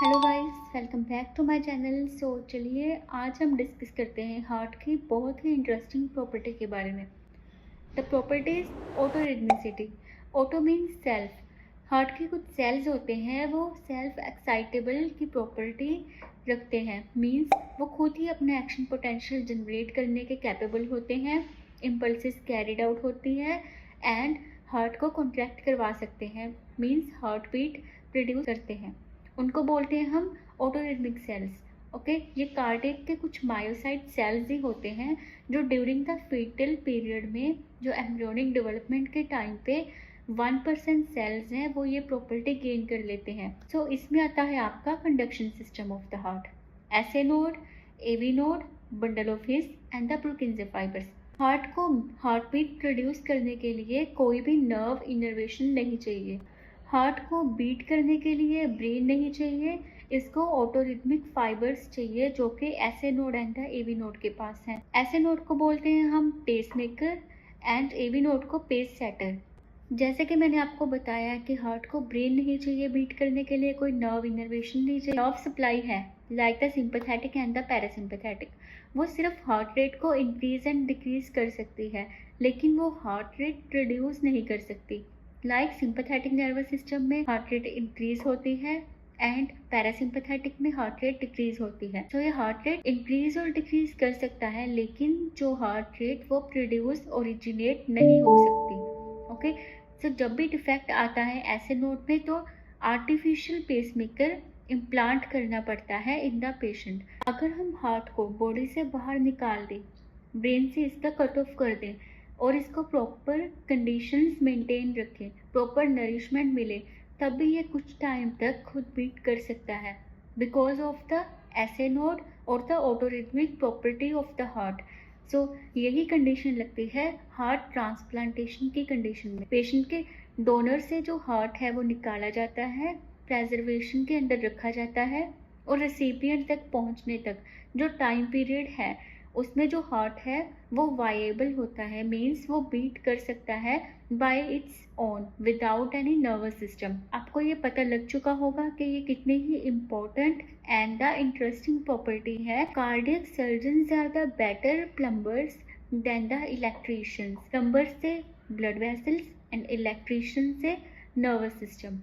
Hello guys, welcome back to my channel. चलिए आज हम डिस्कस करते हैं हार्ट की बहुत ही इंटरेस्टिंग प्रॉपर्टी के बारे में। The property is autorhythmicity. Auto means self. Heart के कुछ सेल्स होते हैं वो सेल्फ एक्साइटेबल की प्रॉपर्टी रखते हैं। मीन्स वो खुद ही अपना एक्शन पोटेंशियल जनरेट करने के कैपेबल होते हैं। इम्पल्सिस कैरिड आउट होती है एंड हार्ट को कॉन्ट्रैक्ट करवा सकते हैं। मीन्स हार्ट बीट प्रोड्यूस करते हैं। उनको बोलते हैं हम ऑटोरिथमिक सेल्स। ओके, ये कार्डियक के कुछ मायोसाइट सेल्स ही होते हैं जो ड्यूरिंग द फीटल पीरियड में, जो एम्ब्रियोनिक डेवलपमेंट के टाइम पे 1% सेल्स हैं वो ये प्रॉपर्टी गेन कर लेते हैं। इसमें आता है आपका conduction system of the heart, SA node, AV node, bundle of His and the Purkinje fibres. Heart को हार्ट बीट प्रोड्यूस करने के लिए कोई भी नर्व इनर्वेशन नहीं चाहिए। हार्ट को बीट करने के लिए ब्रेन नहीं चाहिए, इसको ऑटोरिथमिक फाइबर्स चाहिए जो कि SA node and AV node के पास हैं। एसए नोड को बोलते हैं हम पेसमेकर एंड एवी नोड को पेस सेटर। जैसे कि मैंने आपको बताया कि हार्ट को ब्रेन नहीं चाहिए बीट करने के लिए, कोई नर्व इनर्वेशन नहीं चाहिए। नर्व सप्लाई है like the sympathetic and the parasympathetic, वो सिर्फ हार्ट रेट को इंक्रीज एंड डिक्रीज कर सकती है लेकिन वो हार्ट रेट प्रोड्यूस नहीं कर सकती। लाइक सिंपैथेटिक नर्वस सिस्टम में हार्ट रेट इंक्रीज होती है एंड पैरासिम्पैथेटिक में हार्ट रेट डिक्रीज होती है। ये हार्ट रेट इंक्रीज और डिक्रीज कर सकता है लेकिन जो हार्ट रेट वो प्रोड्यूस ओरिजिनेट नहीं हो सकती। ओके, जब भी डिफेक्ट आता है ऐसे नोट में तो आर्टिफिशियल पेसमेकर इम्प्लांट करना पड़ता है इन द पेशेंट। अगर हम हार्ट को बॉडी से बाहर निकाल दें, ब्रेन से इसका कट ऑफ कर दें और इसको प्रॉपर कंडीशंस मेंटेन रखें, प्रॉपर नरिशमेंट मिले, तब भी ये कुछ टाइम तक खुद बीट कर सकता है because of the SA node और the autorhythmic property of the heart. यही कंडीशन लगती है हार्ट ट्रांसप्लांटेशन की कंडीशन में। पेशेंट के डोनर से जो हार्ट है वो निकाला जाता है, प्रेजर्वेशन के अंदर रखा जाता है और रेसिपिएंट तक पहुंचने तक जो टाइम पीरियड है उसमें जो हार्ट है वो वायेबल होता है। मीन्स वो बीट कर सकता है by its own without any nervous system. आपको ये पता लग चुका होगा कि ये कितनी ही important and the interesting property है। Cardiac surgeons are the better plumbers than the electricians. Plumbers से ब्लड वेसल्स एंड इलेक्ट्रीशियन से नर्वस सिस्टम।